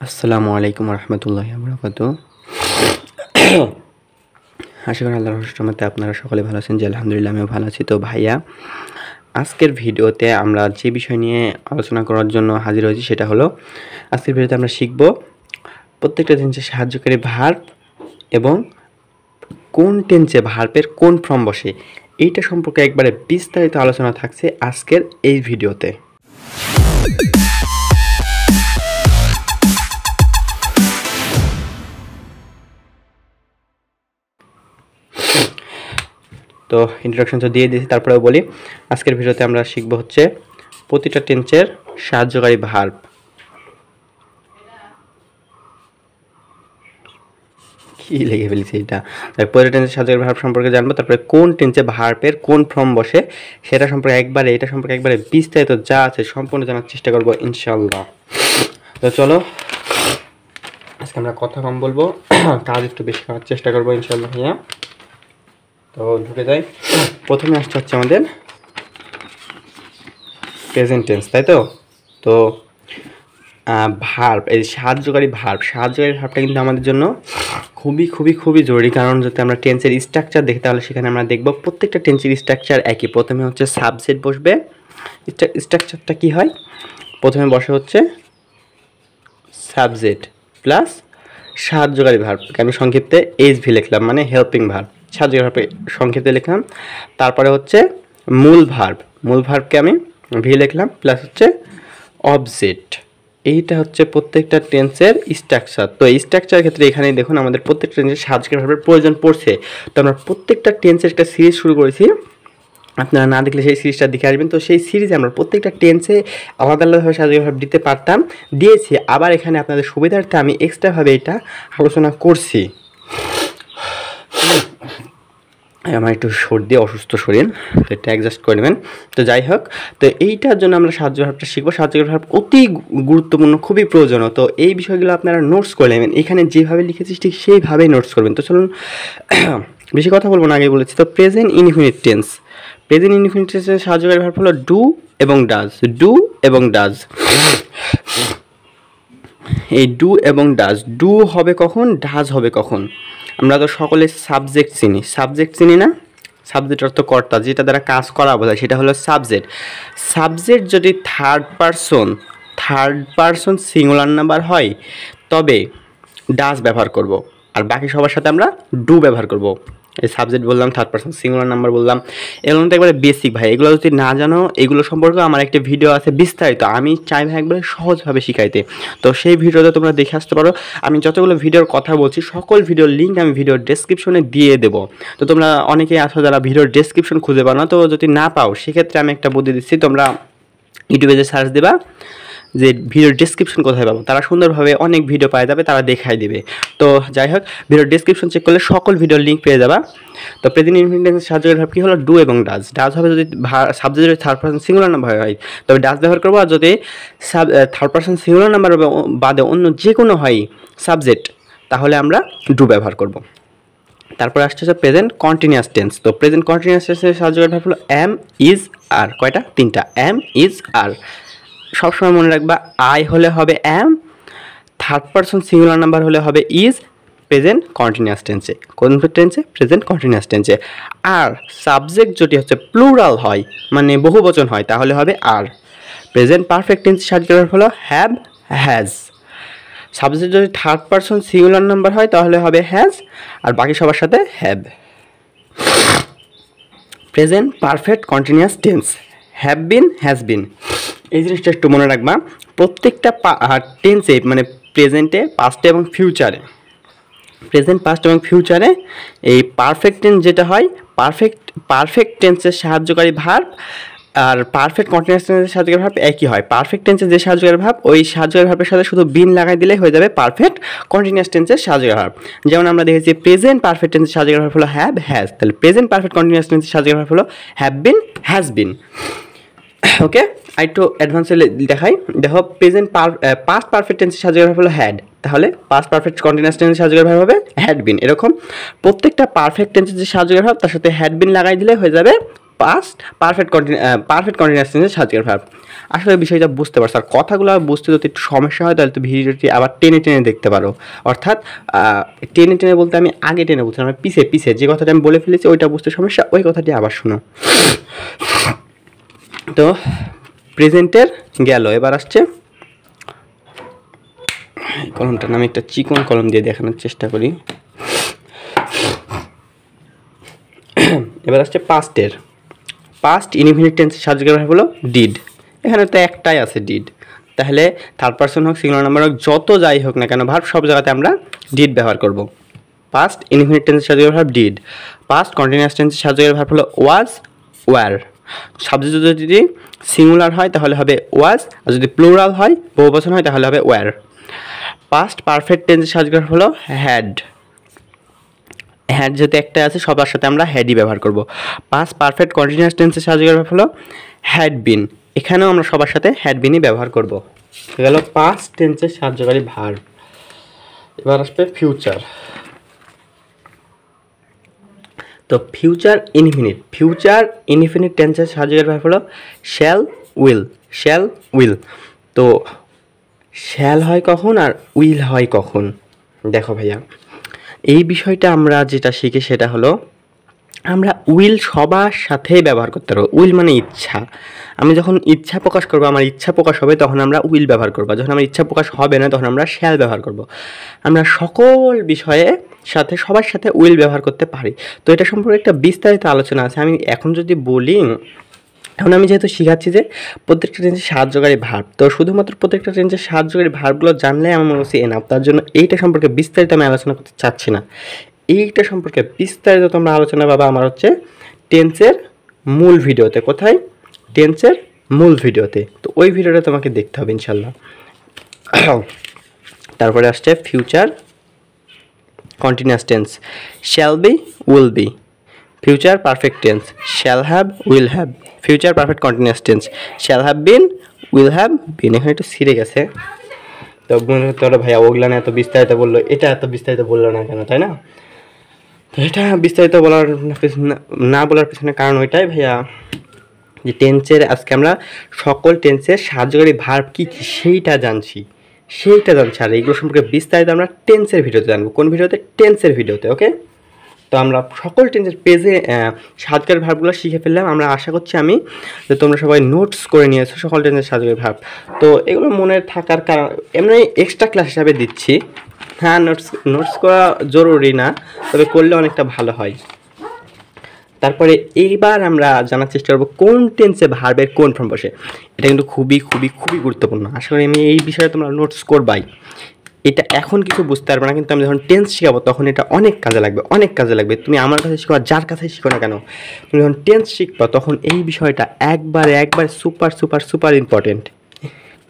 আসসালামু আলাইকুম রহমতুল্লাহি ওয়া বারাকাতুহু। আশা করি আল্লাহর রহমতে আপনারা সকলে ভালো আছেন। জি আলহামদুলিল্লাহ আমিও ভালো আছি। তো ভাইয়া, আজকের ভিডিওতে আমরা যে বিষয় নিয়ে আলোচনা করার জন্য হাজির হয়েছি সেটা হলো, আজকের ভিডিওতে আমরা শিখব প্রত্যেকটা টেন্সে সাহায্যকারী ভার্ব এবং কোন টেন্সে ভার্বের কোন ফর্ম বসে, এইটা সম্পর্কে একবারে বিস্তারিত আলোচনা থাকছে আজকের এই ভিডিওতে। তো ইন্ট্রোডাকশন তো দিয়ে দিয়েছি, তারপরেও বলি আজকের ভিডিওতে আমরা শিখব হচ্ছে প্রতিটা টেন্সের সাহায্যকারী ভার্ব। কি লিখে ফেলেছি এটা, প্রতিটা টেন্সের সাহায্যকারী ভার্ব সম্পর্কে জানবো, তারপরে কোন টেন্সে ভার্বের কোন ফর্ম বসে সেটা সম্পর্কে এটা সম্পর্কে একবারে বিস্তারিত যা আছে সম্পূর্ণ জানার চেষ্টা করবো ইনশাল্লাহ। তো চলো, আজকে আমরা কথা কম বলবো, কাজ একটু বেশি করার চেষ্টা করবো ইনশাল্লাহ ভাইয়া। তো ঢুকে যাই। প্রথমে আসতে হচ্ছে আমাদের প্রেজেন্ট টেন্স, তাই তো। তো ভার্ব, এই সাহায্যকারী ভার্বটা কিন্তু আমাদের জন্য খুবই জরুরি, কারণ যদি আমরা টেন্সের স্ট্রাকচার দেখি তাহলে সেখানে আমরা দেখব প্রত্যেকটা টেন্সের স্ট্রাকচার একই। প্রথমে হচ্ছে সাবজেক্ট বসবে, স্ট্রাকচারটা কি হয়, প্রথমে বসে হচ্ছে সাবজেক্ট প্লাস সাহায্যকারী ভার্বকে আমি সংক্ষিপ্তে এইচভি লিখলাম, মানে হেল্পিং ভার্ব। সাহায্যকারী ভার্বে সংক্ষিপ্তে লিখলাম, তারপরে হচ্ছে মূল ভার্বকে আমি ভি লিখলাম, প্লাস হচ্ছে অবজেক্ট। এইটা হচ্ছে প্রত্যেকটা টেন্সের স্ট্রাকচার। তো এই স্ট্রাকচারের ক্ষেত্রে এখানেই দেখুন আমাদের প্রত্যেকটা টেন্সের সাহায্যকারী ভার্বের প্রয়োজন পড়ছে। তো আমরা প্রত্যেকটা টেন্সের একটা সিরিজ শুরু করেছি, আপনারা না দেখলে সেই সিরিজটা দেখে আসবেন। তো সেই সিরিজে আমরা প্রত্যেকটা টেন্সে আলাদাভাবে সাহায্যকারী ভার্ব দিতে পারতাম, দিয়েছি। আবার এখানে আপনাদের সুবিধার্থে আমি এক্সট্রাভাবে এটা আলোচনা করছি। আমার একটু সর্দি, অসুস্থ শরীর, তো এটা অ্যাডজাস্ট করে নেবেন। তো যাই হোক, তো এইটার জন্য আমরা সাহায্য ভার্বটা শিখবো। সাহায্যকারী ভার্ব অতি গুরুত্বপূর্ণ, খুবই প্রয়োজনীয়। তো এই বিষয়গুলো আপনারা নোটস করে নেবেন, এখানে যেভাবে লিখেছি ঠিক সেইভাবেই নোটস করবেন। তো চলুন, বেশি কথা বলবো না, আগে বলেছি। তো প্রেজেন্ট ইনডিফিনিট টেন্সের সাহায্যকারী ভার্ব হলো ডু এবং ডাজ। এই ডু এবং ডু হবে কখন, ডাজ হবে কখন? আমরা তো সকলে সাবজেক্ট চিনি না? সাবজেক্ট অর্থ কর্তা, যেটা দ্বারা কাজ করা বোঝায়, সেটা হলো সাবজেক্ট যদি থার্ড পারসন সিঙ্গুলার নাম্বার হয় তবে ডাজ ব্যবহার করব, আর বাকি সবার সাথে আমরা ডু ব্যবহার করব। এই সাবজেক্ট বললাম, থার্ড পারসন সিঙ্গুলার নাম্বার বললাম, এগুলো তো একবারে বেসিক ভাই। এগুলো যদি না জানো, এগুলো সম্পর্কে আমার একটা ভিডিও আছে বিস্তারিত, আমি চাই ভাই একবারে সহজভাবে শিখাইতে। তো সেই ভিডিওতে তোমরা দেখে আসতে পারো। আমি যতগুলো ভিডিওর কথা বলছি সকল ভিডিওর লিঙ্ক আমি ভিডিওর ডেসক্রিপশনে দিয়ে দেবো। তো তোমরা অনেকেই আছো যারা ভিডিওর ডেসক্রিপশন খুঁজে পাও না, তো যদি না পাও সেক্ষেত্রে আমি একটা বুদ্ধি দিচ্ছি, তোমরা ইউটিউবে যে সার্চ দেবা যে ভিডিওর ডেসক্রিপশন কোথায় পাবো, তারা সুন্দরভাবে অনেক ভিডিও পাওয়া যাবে, তারা দেখাই দেবে। তো যাই হোক, ভিডিওর ডেসক্রিপশন চেক করলে সকল ভিডিওর লিঙ্ক পেয়ে যাবা। তো প্রেজেন্ট ইনডিফিনিট সাহায্যকারী ভার্ব কি হলো, ডু এবং ডাজ হবে যদি সাবজেক্ট যদি থার্ড পারসন সিঙ্গুলার নাম্বার হয় তবে ডাজ ব্যবহার করবো, আর যদি থার্ড পারসন সিঙ্গুলার নাম্বার বাদে অন্য যে কোনো হয় সাবজেক্ট, তাহলে আমরা ডু ব্যবহার করব। তারপর আসছে হচ্ছে প্রেজেন্ট কন্টিনিউয়াস টেন্স। তো প্রেজেন্ট কন্টিনিউয়াস টেন্সের সাহায্যকারী ভার্ব হলো এম, ইজ, আর। কয়টা? তিনটা, এম, ইজ, আর। সবসময় মনে রাখবা, আই হলে হবে am, third person singular number হলে হবে ইজ, প্রেজেন্ট কন্টিনিউয়াস টেন্সে। কোন টেন্সে? প্রেজেন্ট কন্টিনিউয়াস টেন্সে। আর সাবজেক্ট যদি হচ্ছে প্লুরাল হয়, মানে বহুবচন হয়, তাহলে হবে আর। প্রেজেন্ট পারফেক্ট টেন্সের সাহায্যকারী ভার্ব হলো হ্যাভ, হ্যাজ। সাবজেক্ট যদি থার্ড পারসন সিঙ্গুলার নাম্বার হয় তাহলে হবে হ্যাজ, আর বাকি সবার সাথে have. Present perfect continuous tense, have been, has been. এই জিনিসটা একটু মনে রাখবা, প্রত্যেকটা টেন্সে, মানে প্রেজেন্টে, পাস্টে এবং ফিউচারে, এই পারফেক্ট টেন্স যেটা হয়, পারফেক্ট টেন্সের সাহায্যকারী ভার্ব আর পারফেক্ট কন্টিনিউয়াস টেন্সের সাহায্যকারী ভার্ব একই হয়। পারফেক্ট টেন্সের যে সাহায্যকারী ভার্ব, ওই সাহায্যকারী ভার্বের সাথে শুধু বিন লাগাই দিলেই হয়ে যাবে পারফেক্ট কন্টিনিউয়াস টেন্সের সাহায্যকারী ভার্ব। যেমন আমরা দেখেছি প্রেজেন্ট পারফেক্ট টেন্সের সাহায্যকারী ভার্ব হলো হ্যাভ, হ্যাজ, তাহলে প্রেজেন্ট পারফেক্ট কন্টিনিউয়াস টেন্সের সাহায্যকারী ভার্ব হলো হ্যাভ বিন, হ্যাজ বিন। ওকে, একটু অ্যাডভান্সে দেখাই। দেখো, প্রেজেন্ট পাস্ট পারফেক্ট টেন্সের সাহায্যকারী ভার্ব হলো হ্যাড, তাহলে পাস্ট পারফেক্ট কন্টিনিউয়াস টেন্সের সাহায্যকারী ভার্ব হবে হ্যাড বিন। এরকম প্রত্যেকটা পারফেক্ট টেন্সের যে সাহায্যকারী ভার্ব তার সাথে হ্যাড বিন লাগাই দিলে হয়ে যাবে পাস্ট পারফেক্ট কন্টিনিউয়াস টেন্সের সাহায্যকারী ভার্ব। আসলে বিষয়টা বুঝতে পারছো, আর কথাগুলো বুঝতে যদি একটু সমস্যা হয় তাহলে তো ভিডিওটি আবার টেনে টেনে দেখতে পারো। অর্থাৎ টেনে টেনে বলতে আমি আগে টেনে বলছিলাম, আমি পিছে পিছে যে কথাটা আমি বলে ফেলেছি ওইটা বুঝতে সমস্যা, ওই কথাটি আবার শোনো। তো প্রেজেন্টের গেল, এবার আসছে কলমটার নামে একটা চিকন কলম দিয়ে দেখানোর চেষ্টা করি। এবার আসছে পাস্টের। পাস্ট ইনডিফিনিট টেন্সের সাহায্যকারী ভার্ব হলো ডিড। এখানে তো একটাই আছে ডিড, তাহলে থার্ড পারসন হোক সিঙ্গুলার নাম্বার হোক যত যাই হোক না কেন ভার্ব সব জায়গাতে আমরা ডিড ব্যবহার করব। পাস্ট ইনডিফিনিট টেন্সের সাহায্যকারী ভার্ব ডিড। পাস্ট কন্টিনিউয়াস টেন্সের সাহায্যকারী ভার্ব হলো ওয়াজ, ওয়্যার। সাবজেক্ট যদি সিঙ্গুলার হয় তাহলে হবে ওয়াজ, আর যদি প্লুরাল হয় বহুবচন হয় তাহলে হবে ওয়্যার। পাস্ট পারফেক্ট টেন্সের সাহায্যকারী হলো হ্যাড। হ্যাড যেহেতু একটা আছে সবার সাথে আমরা হ্যাডই ব্যবহার করব। পাস্ট পারফেক্ট কন্টিনিউয়াস টেন্সের সাহায্যকারী ভার্ব হলো হ্যাড বিন। এখানেও আমরা সবার সাথে হ্যাড বিনই ব্যবহার করব। গেল পাস্ট টেন্সের সাহায্যকারী ভার্ব। এবার আসবে ফিউচার। তো ফিউচার ইনডিফিনিট টেন্সের সাহায্যকারী ভার্ব হলো শ্যাল উইল। Shall will. তো শ্যাল হয় কখন আর উইল হয় কখন? দেখো ভাইয়া, এই বিষয়টা আমরা যেটা শিখি সেটা হলো আমরা উইল সবার সাথেই ব্যবহার করতে পারবো। উইল মানে ইচ্ছা। আমি যখন ইচ্ছা প্রকাশ করবো, আমার ইচ্ছা প্রকাশ হবে, তখন আমরা উইল ব্যবহার করবো। যখন আমার ইচ্ছা প্রকাশ হবে না তখন আমরা শ্যাল ব্যবহার করব। আমরা সকল বিষয়ে সাথে সবার সাথে উইল ব্যবহার করতে পারি। তো এটা সম্পর্কে একটা বিস্তারিত আলোচনা আছে। আমি এখন যদি বলি, এখন আমি যেহেতু শিখাচ্ছি যে প্রত্যেকটা টেন্সের সাহায্যকারী ভার্ব, তো শুধুমাত্র প্রত্যেকটা টেন্সের সাহায্যকারী ভার্বগুলো জানলে আমার মনে হচ্ছে এনাফ। তার জন্য এইটা সম্পর্কে বিস্তারিত আমি আলোচনা করতে চাচ্ছি না। এইটা সম্পর্কে বিস্তারিত তোমরা আলোচনা পাবা আমার হচ্ছে টেন্সের মূল ভিডিওতে। কোথায়? টেন্সের মূল ভিডিওতে। তো ওই ভিডিওটা তোমাকে দেখতে হবে ইনশাল্লাহ। তারপরে আসছে future continuous tense. Shall be, will be. Future perfect tense shall have, will have. Future perfect continuous tense shall have been, will have been. এখানে একটু ছিঁড়ে গেছে, তো মনে হতে পারে ভাইয়া ওগুলো না এত বিস্তারিত বললো, এটা এত বিস্তারিত বললো না কেন, তাই না? তো এটা বিস্তারিত বলার না বলার পিছনে কারণ ওইটাই ভাইয়া যে টেন্সের আজকে আমরা সকল টেন্সের সাহায্যকারী ভার্ব কী কী সেইটা জানছি। আর এইগুলো সম্পর্কে বিস্তারিত আমরা টেন্সের ভিডিওতে জানবো। কোন ভিডিওতে? টেন্সের ভিডিওতে। ওকে, তো আমরা সকল টেন্সের পেজে সাহায্যকারী ভার্বগুলো শিখে ফেললাম। আমরা আশা করছি আমি যে তোমরা সবাই নোটস করে নিয়েছো সকল টেন্সের সাহায্যকারী ভার্ব। তো এগুলো মনে থাকার কারণ এমনি এক্সট্রা ক্লাস হিসাবে দিচ্ছি। হ্যাঁ, নোটস করা জরুরি না, তবে করলে অনেকটা ভালো হয়। তারপরে এইবার আমরা জানার চেষ্টা করবো কোন টেন্সে ভার্বের কোন ফর্ম বসে। এটা কিন্তু খুবই খুবই খুবই গুরুত্বপূর্ণ। আশা করি আমি এই বিষয়ে তোমরা নোটস করবাই। এটা এখন কিছু বুঝতে পারবে না, কিন্তু আমি যখন টেন্স শেখাবো তখন এটা অনেক কাজে লাগবে। তুমি আমার কাছে শিখো আর যার কাছে শিখো না কেন, তুমি যখন টেন্স শিখবা তখন এই বিষয়টা একবারে সুপার ইম্পর্টেন্ট।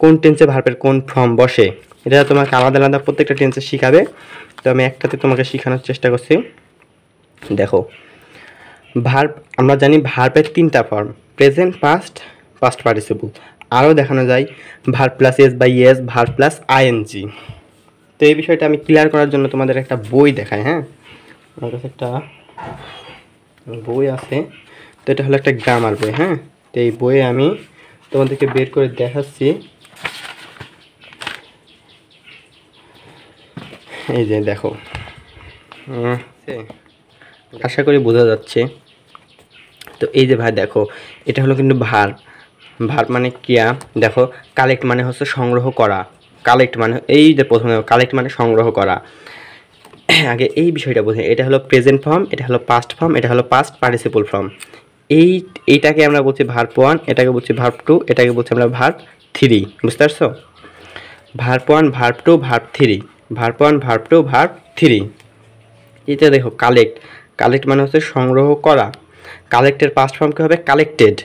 কোন টেন্সে ভার্বের কোন ফর্ম বসে এটা তোমাকে আলাদা আলাদা প্রত্যেকটা টেন্সে শিখাবে। তো আমি একটাতে তোমাকে শেখানোর চেষ্টা করছি। দেখো, ভার্ব আমরা জানি ভার্বের 3টা form, present, past, past participle. আরও দেখানো যায় verb plus S by S, verb plus I N G. তো এই বিষয়টা আমি ক্লিয়ার করার জন্য তোমাদের একটা বই দেখাই। হ্যাঁ, আমার কাছে একটা বই আছে। তো এটা হলো একটা গ্রামার বই। হ্যাঁ, তো এই বইয়ে আমি তোমাদেরকে বের করে দেখাচ্ছি। এই যে দেখো, আশা করি বোঝা যাচ্ছে। তো এই যে ভাই দেখো, এটা হলো কিন্তু ভার্ব মানে ক্রিয়া। দেখো, কালেক্ট মানে হচ্ছে সংগ্রহ করা। কালেক্ট মানে এই যে প্রথমে কালেক্ট মানে সংগ্রহ করা। আগে এই বিষয়টা বোঝে। এটা হলো প্রেজেন্ট ফর্ম, এটা হলো পাস্ট ফর্ম, এটা হলো পাস্ট পার্টিসিপল ফর্ম। এইটাকে আমরা বলছি ভার্ব 1, এটাকে বলছি ভার্ব 2, এটাকে বলছি আমরা ভার্ব 3। বুঝতে পারছো? Verb 1, verb 2, verb 3, verb 1, verb 2, verb 3। এটা দেখো কালেক্ট মানে হচ্ছে সংগ্রহ করা। কালেক্টের পাস্ট ফর্ম কী হবে? কালেক্টেড।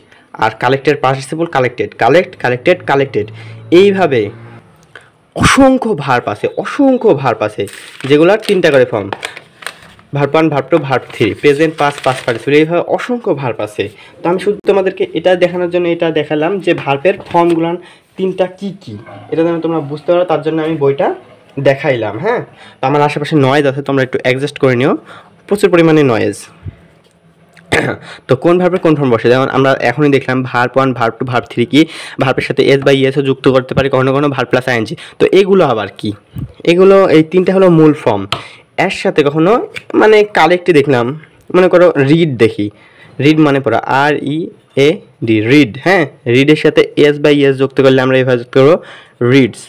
আর কালেক্টের পার্টিসিপল কালেক্টেড। কালেক্টেড। এইভাবে অসংখ্য ভার্ব আছে যেগুলোর 3টা করে form. Verb 1, verb 2, verb 3, present, past, past participle. এইভাবে অসংখ্য ভার্ব আছে। তো আমি শুধু তোমাদেরকে এটা দেখানোর জন্য এটা দেখালাম যে ভার্বের ফর্মগুলো 3টা কী এটা যেন তোমরা বুঝতে পারো, তার জন্য আমি বইটা দেখাইলাম। হ্যাঁ, তো আমার আশেপাশে নয়েজ আছে, তোমরা একটু অ্যাডজাস্ট করে নিও। প্রচুর পরিমাণে নয়েজ। তো কোন ভার্বের কোন ফর্ম বসে, যেমন আমরা এখনই দেখলাম ভার্ব 1 ভার্ব 2 ভার্ব 3 কি ভার্বের সাথে এস বাই ইএসও যুক্ত করতে পারি, কখনো কখনো ভার্ব প্লাস আইএনজি। তো এগুলো আবার কি, এগুলো এই তিনটা হলো মূল ফর্ম। এর সাথে কখনো মানে কালেক্টই দেখলাম, মনে করো রিড দেখি, রিড মানে পড়া, READ রিড, হ্যাঁ রিডের সাথে এস বাই ইএস যুক্ত করলে আমরা এইভাবে যুক্ত করবো রিডস।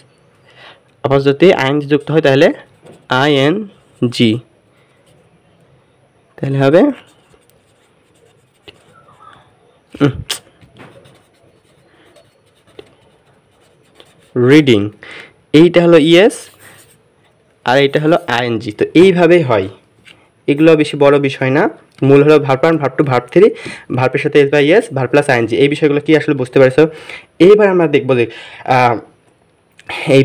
আবার যদি আইএনজি যুক্ত হয় তাহলে ING, তাহলে হবে রিডিং। এইটা হলো ইএস আর এইটা হলো ING। তো এইভাবেই হয়, এগুলো বেশি বড় বিষয় না। মূল হলো ভার্ব 1 ভার্ব 2 ভার্ব 3, ভার্বের সাথে S by E S, verb plus ING। এই বিষয়গুলো কি আসলে বুঝতে পারছো? এইবার আমরা দেখবো যে এই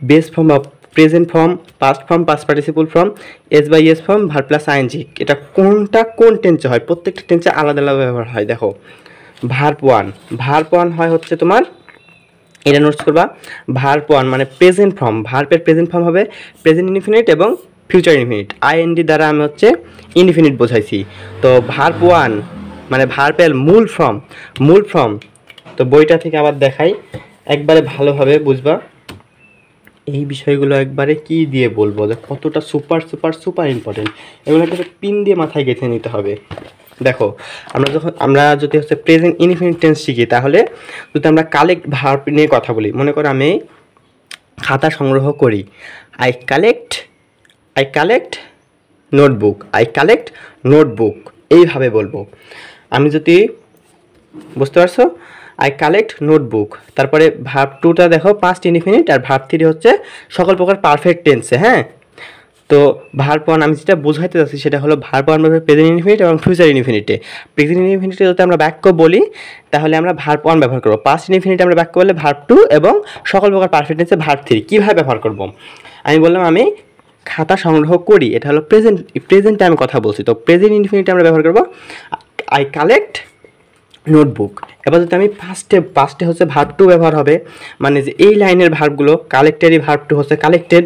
বেস ফর্ম বা present form, past form, past participle form, S by E S form, verb plus ING, এটা কোনটা কোন টেন্সে হয়, প্রত্যেকটা টেন্সে আলাদা আলাদা ব্যবহার হয়। দেখো ভার্ব 1 হয় হচ্ছে তোমার, এটা নোটস করবা, ভার্ব 1 মানে প্রেজেন্ট ফর্ম, ভার্বের প্রেজেন্ট ফর্ম হবে প্রেজেন্ট ইনডিফিনিট এবং ফিউচার ইনডিফিনিট। IND দ্বারা আমি হচ্ছে ইনডিফিনিট বোঝাইছি। তো ভার্ব 1 মানে ভার্বের মূল ফর্ম। তো বইটা থেকে আবার দেখাই, একবারে ভালোভাবে বুঝবা এই বিষয়গুলো, একবারে কি দিয়ে বলবো যে কতটা সুপার সুপার সুপার ইম্পর্টেন্ট, এগুলো একটা পিন দিয়ে মাথায় গেঁথে নিতে হবে। দেখো আমরা যদি হচ্ছে প্রেজেন্ট ইনডিফিনিট টেন্স শিখি, তাহলে যদি আমরা কালেক্ট ভার্ব নিয়ে কথা বলি, মনে করো আমি খাতা সংগ্রহ করি, আই কালেক্ট নোটবুক, এইভাবে বলবো। আমি যদি, বুঝতে পারছো, আই কালেক্ট নোটবুক, তারপরে ভার্ব 2টা দেখো পাস্ট ইনডিফিনিট, আর ভার্ব 3 হচ্ছে সকল প্রকার পারফেক্ট টেন্সে, হ্যাঁ। তো ভার্ব 1 আমি যেটা বোঝাইতে চাচ্ছি সেটা হলো ভার্ব 1 ভাবে প্রেজেন্ট ইনডিফিনিট এবং ফিউচার ইনডিফিনিটে। প্রেজেন্ট ইনডিফিনিটে যদি আমরা বাক্য বলি তাহলে আমরা ভার্ব 1 ব্যবহার করব, পাস্ট ইনডিফিনিটে আমরা বাক্য বললে ভার্ব 2 এবং সকল প্রকার পারফেক্ট টেন্সে ভার্ব 3। কীভাবে ব্যবহার করব, আমি বললাম আমি খাতা সংগ্রহ করি, এটা হলো প্রেজেন্টে আমি কথা বলছি। তো প্রেজেন্ট ইনডিফিনিটে আমরা ব্যবহার করব আই কালেক্ট নোটবুক। এবার যদি আমি পাস্টে হচ্ছে ভার্ব 2 ব্যবহার হবে, মানে যে এই লাইনের ভার্বগুলো কালেক্টেডই ভার্ব 2 হচ্ছে কালেক্টেড।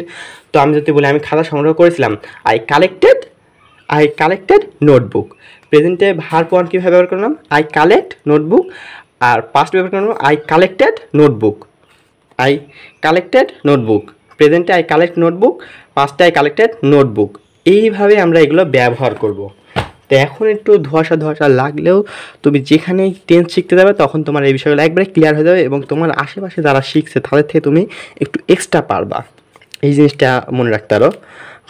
তো আমি যদি বলি আমি খাতা সংগ্রহ করেছিলাম, আই কালেক্টেড নোটবুক। প্রেজেন্টে ভার্ব 1 কীভাবে ব্যবহার করলাম, আই কালেক্ট নোটবুক, আর পাস্ট ব্যবহার করলাম আই কালেক্টেড নোটবুক। প্রেজেন্টে আই কালেক্ট নোটবুক, পাস্টে আই কালেক্টেড নোটবুক। এইভাবে আমরা এগুলো ব্যবহার করব। তো এখন একটু ধোঁয়াশা লাগলেও তুমি যেখানেই টেন্স শিখতে যাবে তখন তোমার এই বিষয়গুলো একবারে ক্লিয়ার হয়ে যাবে, এবং তোমার আশেপাশে যারা শিখছে তাদের থেকে তুমি একটু এক্সট্রা পারবা, এই জিনিসটা মনে রাখতে পারো।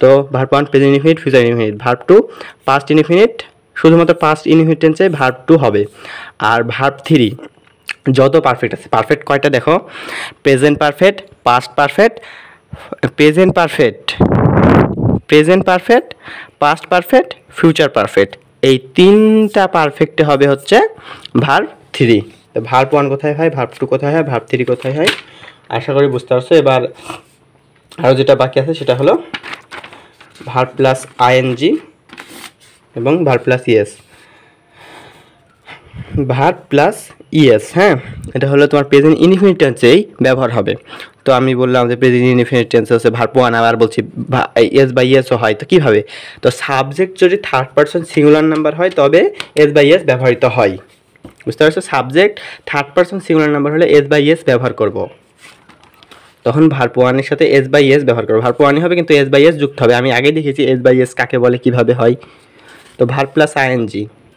তো verb 1 present indefinite, future indefinite, verb 2 past indefinite, শুধুমাত্র পাস্ট ইনডিফিনিট টেন্সে ভার্ব 2 হবে। আর ভার্ব 3 যত পারফেক্ট আছে, পারফেক্ট কয়টা দেখো, present perfect, past perfect, present perfect, past perfect, future perfect, এই তিনটা পারফেক্টে হবে হচ্ছে ভার্ব 3। ভার্ব 1 কোথায় হয়, ভার্ব 2 কোথায় হয়, ভার্ব 3 কোথায় হয়, আশা করি বুঝতে পারছো। এবার আরও যেটা বাকি আছে সেটা হলো ভার্ব প্লাস ING এবং verb plus E S. Verb plus E S, হ্যাঁ, এটা হলো তোমার প্রেজেন্ট ইনডিফিনিট টেন্সেই ব্যবহার হবে। তো আমি বললাম যে প্রেজেন্ট ইনডিফিনিট টেন্স হচ্ছে ভার্ব 1, আবার বলছি এস বাই ইএসও হয়। তো কীভাবে, তো সাবজেক্ট যদি থার্ড পারসন সিঙ্গুলার নাম্বার হয় তবে এস বাই ইএস ব্যবহৃত হয়, বুঝতে পারছো। Subject third person singular number হলে এস বাই ইএস ব্যবহার করব, তখন ভার্ব 1 এর সাথে এস বাই ইএস ব্যবহার করবো। ভার্ব 1 হবে কিন্তু এস বাই ইএস যুক্ত হবে, আমি আগে দেখেছি এস বাই ইএস কাকে বলে, কীভাবে হয়। তো ভার্ব প্লাস ING,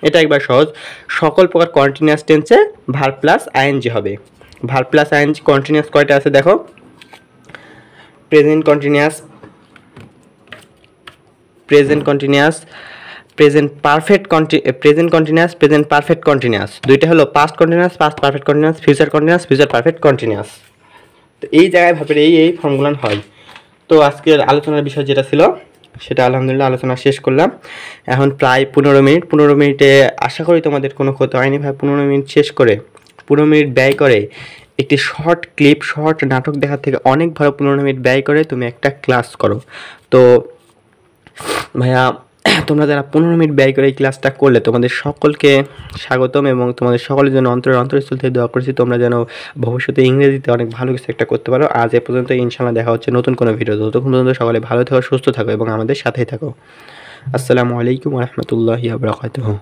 এটা একবার সহজ, সকল প্রকার কন্টিনিউয়াস টেন্সে ভার্ব প্লাস ING হবে। ভার্ব প্লাস ING কন্টিনিউয়াস কয়টা আছে দেখো, present continuous, present perfect continuous, দুইটা হলো past continuous, past perfect continuous, future perfect continuous. তো এই জায়গায় ভাবের এই ফর্মগুলো হয়। তো আজকের আলোচনার বিষয় যেটা ছিল সেটা আলহামদুলিল্লাহ আলোচনা শেষ করলাম। এখন প্রায় 15 মিনিটে আশা করি তোমাদের কোনো ক্ষতি হয়নি ভাই। 15 মিনিট শেষ করে, 15 মিনিট ব্যয় করে একটি শর্ট নাটক দেখার থেকে অনেক ভালো 15 মিনিট ব্যয় করে তুমি একটা ক্লাস করো। তো ভাইয়া তোমরা যারা 15 মিনিট ব্যয় করে এই ক্লাসটা করলে তোমাদের সকলকে স্বাগতম, এবং তোমাদের সকলের জন্য অন্তরস্থল থেকে দোয়া করছি তোমরা যেন ভবিষ্যতে ইংরেজিতে অনেক ভালো কিছু একটা করতে পারো। আজ এ পর্যন্ত, ইনশাআল্লাহ দেখা হচ্ছে নতুন কোনো ভিডিও। ততক্ষণ পর্যন্ত সকলে ভালো থাকো, সুস্থ থাকো এবং আমাদের সাথেই থাকো। আসসালামু আলাইকুম ওয়া রাহমাতুল্লাহি ওয়া বারাকাতুহু।